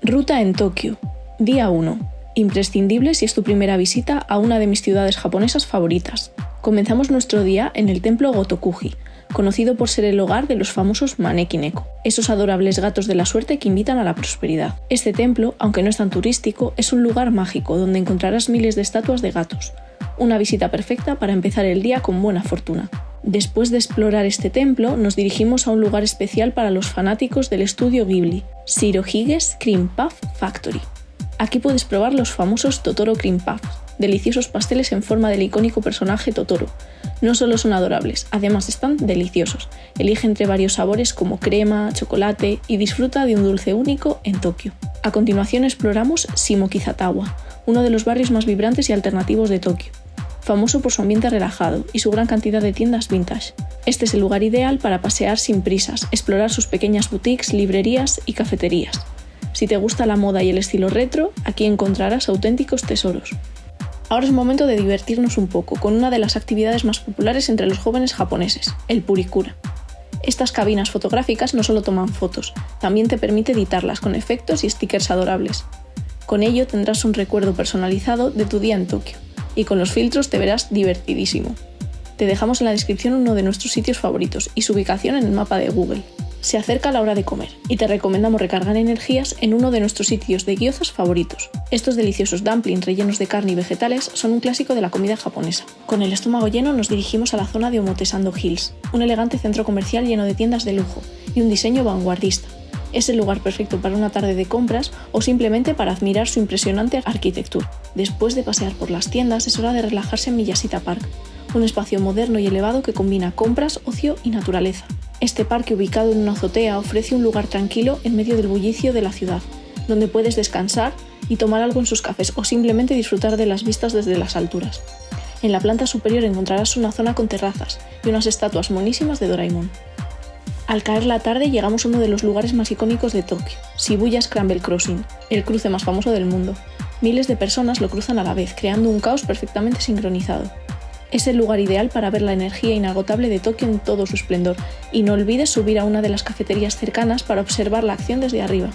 Ruta en Tokio. Día 1. Imprescindible si es tu primera visita a una de mis ciudades japonesas favoritas. Comenzamos nuestro día en el templo Gotokuji, conocido por ser el hogar de los famosos Maneki Neko, esos adorables gatos de la suerte que invitan a la prosperidad. Este templo, aunque no es tan turístico, es un lugar mágico donde encontrarás miles de estatuas de gatos. Una visita perfecta para empezar el día con buena fortuna. Después de explorar este templo, nos dirigimos a un lugar especial para los fanáticos del estudio Ghibli, Shirohige's Cream Puff Factory. Aquí puedes probar los famosos Totoro Cream Puffs, deliciosos pasteles en forma del icónico personaje Totoro. No solo son adorables, además están deliciosos. Elige entre varios sabores como crema, chocolate y disfruta de un dulce único en Tokio. A continuación exploramos Shimokizatawa, uno de los barrios más vibrantes y alternativos de Tokio, famoso por su ambiente relajado y su gran cantidad de tiendas vintage. Este es el lugar ideal para pasear sin prisas, explorar sus pequeñas boutiques, librerías y cafeterías. Si te gusta la moda y el estilo retro, aquí encontrarás auténticos tesoros. Ahora es momento de divertirnos un poco con una de las actividades más populares entre los jóvenes japoneses, el Purikura. Estas cabinas fotográficas no solo toman fotos, también te permite editarlas con efectos y stickers adorables. Con ello tendrás un recuerdo personalizado de tu día en Tokio, y con los filtros te verás divertidísimo. Te dejamos en la descripción uno de nuestros sitios favoritos y su ubicación en el mapa de Google. Se acerca la hora de comer y te recomendamos recargar energías en uno de nuestros sitios de gyozas favoritos. Estos deliciosos dumplings rellenos de carne y vegetales son un clásico de la comida japonesa. Con el estómago lleno nos dirigimos a la zona de Omotesando Hills, un elegante centro comercial lleno de tiendas de lujo y un diseño vanguardista. Es el lugar perfecto para una tarde de compras o simplemente para admirar su impresionante arquitectura. Después de pasear por las tiendas es hora de relajarse en Miyashita Park, un espacio moderno y elevado que combina compras, ocio y naturaleza. Este parque, ubicado en una azotea, ofrece un lugar tranquilo en medio del bullicio de la ciudad, donde puedes descansar y tomar algo en sus cafés o simplemente disfrutar de las vistas desde las alturas. En la planta superior encontrarás una zona con terrazas y unas estatuas monísimas de Doraemon. Al caer la tarde llegamos a uno de los lugares más icónicos de Tokio, Shibuya Scramble Crossing, el cruce más famoso del mundo. Miles de personas lo cruzan a la vez, creando un caos perfectamente sincronizado. Es el lugar ideal para ver la energía inagotable de Tokio en todo su esplendor, y no olvides subir a una de las cafeterías cercanas para observar la acción desde arriba.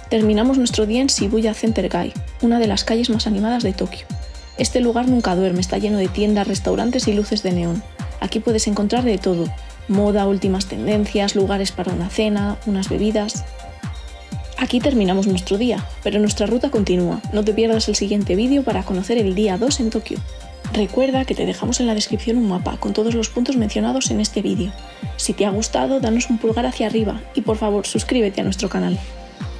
Terminamos nuestro día en Shibuya Center-gai, una de las calles más animadas de Tokio. Este lugar nunca duerme, está lleno de tiendas, restaurantes y luces de neón. Aquí puedes encontrar de todo: moda, últimas tendencias, lugares para una cena, unas bebidas. Aquí terminamos nuestro día, pero nuestra ruta continúa. No te pierdas el siguiente vídeo para conocer el día 2 en Tokio. Recuerda que te dejamos en la descripción un mapa con todos los puntos mencionados en este vídeo. Si te ha gustado, danos un pulgar hacia arriba y por favor suscríbete a nuestro canal.